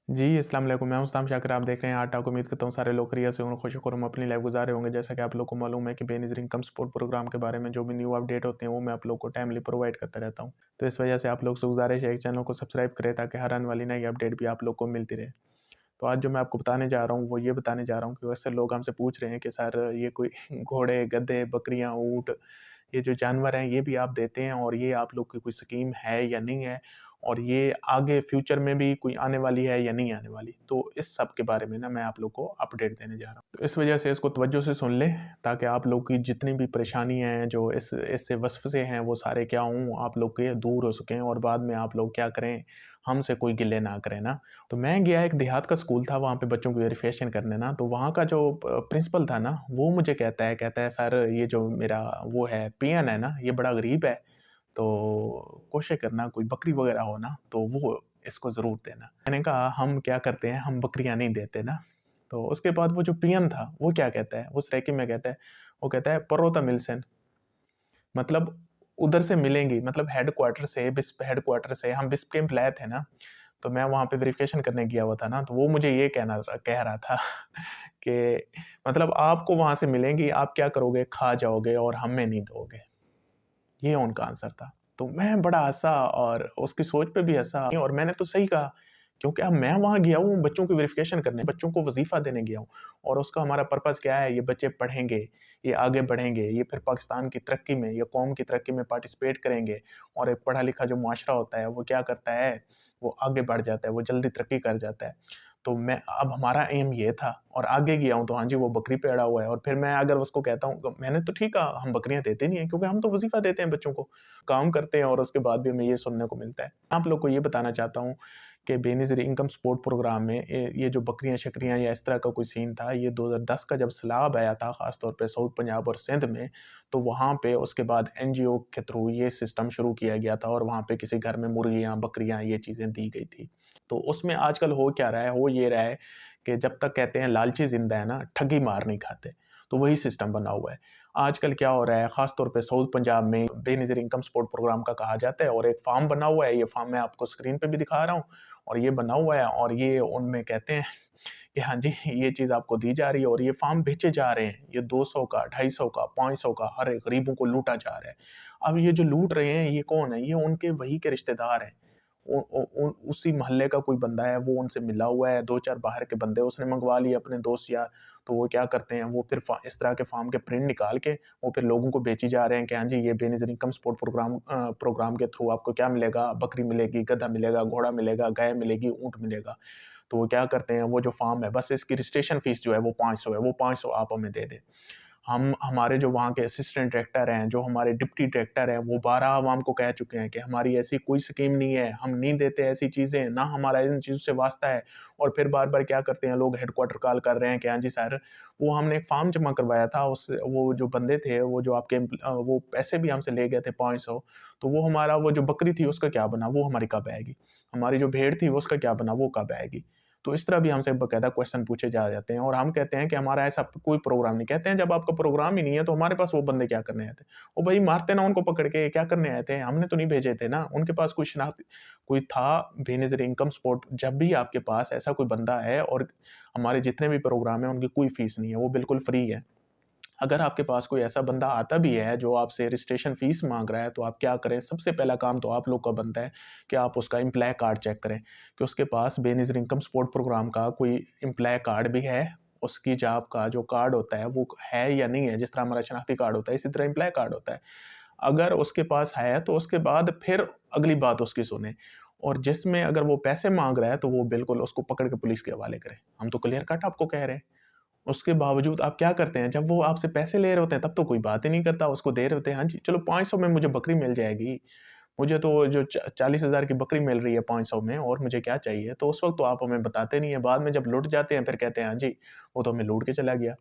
जी, अस्सलाम वालेकुम। मैं मुस्ताम शाकिर, आप देख रहे हैं आर्ट टॉक। उम्मीद करता हूँ सारे लोग खैरियत से होंगे, खुश-खुर्म अपनी लाइफ गुज़ार रहे होंगे। जैसा कि आप लोग को मालूम है कि बेनज़ीर इनकम सपोर्ट प्रोग्राम के बारे में जो भी न्यू अपडेट होते हैं, वो मैं आप लोग को टाइमली प्रोवाइड करता रहता हूँ। तो इस वजह से आप लोग से गुज़ारिश है कि चैनल को सब्सक्राइब करें ताकि हर आने वाली नई अपडेट भी आप लोग को मिलती रहे। तो आज जो मैं आपको बताने जा रहा हूँ, वो ये बताने जा रहा हूँ कि वैसे लोग हमसे पूछ रहे हैं कि सर ये कोई घोड़े, गधे, बकरियाँ, ऊँट ये जो जानवर हैं ये भी आप देते हैं और ये आप लोग की कोई स्कीम है या नहीं है? और ये आगे फ्यूचर में भी कोई आने वाली है या नहीं आने वाली? तो इस सब के बारे में ना मैं आप लोग को अपडेट देने जा रहा हूँ। तो इस वजह से इसको तवज्जो से सुन लें ताकि आप लोग की जितनी भी परेशानी है जो इससे वसवसे हैं वो सारे क्या हों आप लोग के दूर हो सकें और बाद में आप लोग क्या करें, हमसे कोई गिले ना करें ना। तो मैं गया एक देहात का स्कूल था वहाँ पे बच्चों की वेरिफिकेशन करने ना, तो वहाँ का जो प्रिंसिपल था ना, वो मुझे कहता है सर ये जो मेरा वो है पियन है ना, ये बड़ा गरीब है, तो कोशिश करना कोई बकरी वगैरह हो ना, तो वो इसको ज़रूर देना। मैंने कहा हम क्या करते हैं, हम बकरियाँ नहीं देते ना। तो उसके बाद वो जो पियन था, वो क्या कहता है, उस रैके में कहता है, वो कहता है परोता मिल्सन, मतलब उधर से मिलेंगी, मतलब हेडक्वार्टर से बिस्प हेडक्वार्टर से हम बिस्प के एम्प्लॉय थे ना, तो मैं वहाँ पे वेरिफ़िकेशन करने गया हुआ था ना, तो वो मुझे ये कह रहा था कि मतलब आपको वहाँ से मिलेंगी, आप क्या करोगे? खा जाओगे और हमें नहीं दोगे। ये उनका आंसर था। तो मैं बड़ा हँसा और उसकी सोच पे भी हँसा और मैंने तो सही कहा, क्योंकि अब मैं वहाँ गया हूँ बच्चों की वेरिफ़िकेशन करने, बच्चों को वज़ीफ़ा देने गया हूँ और उसका हमारा पर्पज़ क्या है? ये बच्चे पढ़ेंगे, ये आगे बढ़ेंगे, ये फिर पाकिस्तान की तरक्की में, या कौम की तरक्की में पार्टिसिपेट करेंगे और एक पढ़ा-लिखा जो मुआशरा होता है, वो क्या करता है? वो आगे बढ़ जाता है, वो जल्दी तरक्की कर जाता है। तो मैं अब हमारा एम ये था और आगे गया हूँ तो हाँ जी, वो बकरी पे अड़ा हुआ है और फिर मैं अगर उसको कहता हूँ तो मैंने तो ठीक कहा, हम बकरियाँ देते नहीं हैं क्योंकि हम तो वज़ीफ़ा देते हैं बच्चों को, काम करते हैं और उसके बाद भी हमें ये सुनने को मिलता है। आप लोग को ये बताना चाहता हूँ कि बेनज़ीर इनकम सपोर्ट प्रोग्राम में ये जो बकरियाँ-शकरियाँ या इस तरह का कोई सीन था, ये 2010 का जब सैलाब आया था ख़ास तौर पे साउथ पंजाब और सिंध में, तो वहाँ पे उसके बाद एनजीओ के थ्रू ये सिस्टम शुरू किया गया था और वहाँ पे किसी घर में मुर्गियाँ, बकरियाँ ये चीज़ें दी गई थी। तो उसमें आजकल हो क्या रहा है, हो ये रहा है कि जब तक कहते हैं लालची ज़िंदा है ना, ठगी मार नहीं खाते। तो वही सिस्टम बना हुआ है। आजकल क्या हो रहा है, ख़ास तौर पे साउथ पंजाब में बेनज़ीर इनकम सपोर्ट प्रोग्राम का कहा जाता है और एक फ़ार्म बना हुआ है, ये फ़ार्म मैं आपको स्क्रीन पे भी दिखा रहा हूँ और ये बना हुआ है और ये उनमें कहते हैं कि हाँ जी, ये चीज़ आपको दी जा रही है और ये फ़ार्म बेचे जा रहे हैं। ये 200 का, 250 का, 500 का हर एक गरीबों को लूटा जा रहा है। अब ये जो लूट रहे हैं, ये कौन है? ये उनके वही के रिश्तेदार हैं। उ उसी मोहल्ले का कोई बंदा है, वो उनसे मिला हुआ है, 2-4 बाहर के बंदे उसने मँगवा लिए अपने दोस्त यार, तो वो क्या करते हैं, वो फिर इस तरह के फ़ार्म के प्रिंट निकाल के, वो फिर लोगों को बेची जा रहे हैं कि हाँ जी, ये बेनज़ीर इनकम सपोर्ट प्रोग्राम के थ्रू आपको क्या मिलेगा, बकरी मिलेगी, गधा मिलेगा, घोड़ा मिलेगा, गाय मिलेगी, ऊँट मिलेगा। तो वो क्या करते हैं, वो जो फ़ार्म है, बस इसकी रजिस्ट्रेशन फ़ीस जो है वो 500 है, वो 500 आप हमें दे दें। हम हमारे जो वहाँ के असिस्टेंट डायरेक्टर हैं, जो हमारे डिप्टी डायरेक्टर हैं, वो 12 आवाम को कह चुके हैं कि हमारी ऐसी कोई स्कीम नहीं है, हम नहीं देते ऐसी चीज़ें, ना हमारा इन चीज़ों से वास्ता है। और फिर बार-बार क्या करते हैं लोग हेडक्वार्टर कॉल कर रहे हैं कि हाँ जी सर, वो हमने एक फॉर्म जमा करवाया था, उस वो जो बंदे थे, वो जो आपके वो पैसे भी हमसे ले गए थे 500, तो वो हमारा वो जो बकरी थी उसका क्या बना? वो हमारी कब आएगी? हमारी जो भेड़ थी उसका क्या बना? वो कब आएगी? तो इस तरह भी हमसे बाकायदा क्वेश्चन पूछे जा जाते हैं और हम कहते हैं कि हमारा ऐसा कोई प्रोग्राम नहीं। कहते हैं जब आपका प्रोग्राम ही नहीं है तो हमारे पास वो बंदे क्या करने आए थे? ओ भई मारते ना उनको पकड़ के, क्या करने आए थे? हमने तो नहीं भेजे थे ना। उनके पास कोई शनाख्त कोई था बेनज़ीर इनकम सपोर्ट। जब भी आपके पास ऐसा कोई बंदा है और हमारे जितने भी प्रोग्राम हैं उनकी कोई फीस नहीं है, वो बिल्कुल फ्री है। अगर आपके पास कोई ऐसा बंदा आता भी है जो आपसे रजिस्ट्रेशन फ़ीस माँग रहा है, तो आप क्या करें, सबसे पहला काम तो आप लोग का बनता है कि आप उसका एम्प्लॉय कार्ड चेक करें कि उसके पास बेनज़ीर इनकम सपोर्ट प्रोग्राम का कोई एम्प्लॉय कार्ड भी है, उसकी जॉब का जो कार्ड होता है वो है या नहीं है। जिस तरह हमारा शनाख्ती कार्ड होता है, इसी तरह एम्प्लॉय कार्ड होता है। अगर उसके पास है तो उसके बाद फिर अगली बात उसकी सुनें और जिसमें अगर वो पैसे माँग रहा है, तो वो बिल्कुल उसको पकड़ के पुलिस के हवाले करें। हम तो क्लियर कट आपको कह रहे हैं। उसके बावजूद आप क्या करते हैं, जब वो आपसे पैसे ले रहे होते हैं, तब तो कोई बात ही नहीं करता, उसको दे रहे होते हैं, हाँ जी, चलो 500 में मुझे बकरी मिल जाएगी, मुझे तो जो 40,000 की बकरी मिल रही है 500 में और मुझे क्या चाहिए? तो उस वक़्त तो आप हमें बताते नहीं हैं, बाद में जब लुट जाते हैं, फिर कहते हैं, हाँ जी, वो तो हमें लूट के चला गया।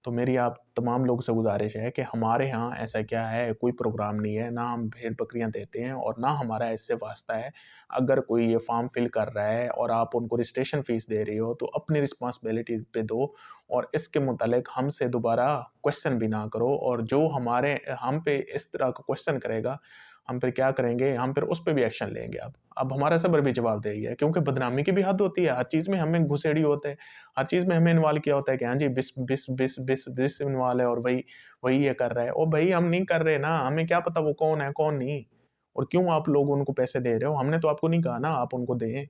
तो मेरी आप तमाम लोगों से गुज़ारिश है कि हमारे यहाँ ऐसा क्या है, कोई प्रोग्राम नहीं है, ना हम भेड़-बकरियाँ देते हैं और ना हमारा इससे वास्ता है। अगर कोई ये फ़ॉर्म फिल कर रहा है और आप उनको रजिस्ट्रेशन फ़ीस दे रही हो, तो अपनी रिस्पॉन्सिबिलिटी पे दो और इसके मुतालिक हमसे दोबारा क्वेश्चन भी ना करो और जो हम पे इस तरह का क्वेश्चन करेगा, हम फिर क्या करेंगे, हम फिर उस पे भी एक्शन लेंगे अब हमारा सब्र भी जवाबदेही है, क्योंकि बदनामी की भी हद होती है, हर चीज़ में हमें घुसेड़ी होते हैं, हर चीज़ में हमें इन्वॉल्व किया होता है कि हाँ जी, बिस इन्वॉल्व है और वही वही ये कर रहा है। ओ भई हम नहीं कर रहे ना, हमें क्या पता वो कौन है, कौन नहीं और क्यों आप लोग उनको पैसे दे रहे हो? हमने तो आपको नहीं कहा ना आप उनको दें।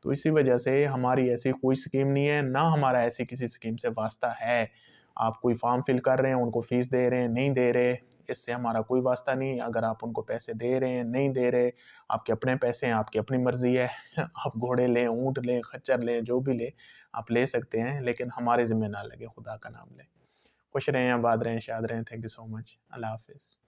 तो इसी वजह से हमारी ऐसी कोई स्कीम नहीं है, ना हमारा ऐसी किसी स्कीम से वास्ता है। आप कोई फॉर्म फिल कर रहे हैं, उनको फीस दे रहे हैं, नहीं दे रहे, इससे हमारा कोई वास्ता नहीं। अगर आप उनको पैसे दे रहे हैं, नहीं दे रहे, आपके अपने पैसे हैं, आपकी अपनी मर्ज़ी है। आप घोड़े लें, ऊँट लें, खच्चर लें, जो भी लें, आप ले सकते हैं, लेकिन हमारे ज़िम्मे ना लगे, खुदा का नाम लें। खुश रहें, आबाद रहें, शाद रहें। Thank you so much. अल्लाह हाफ़िज़।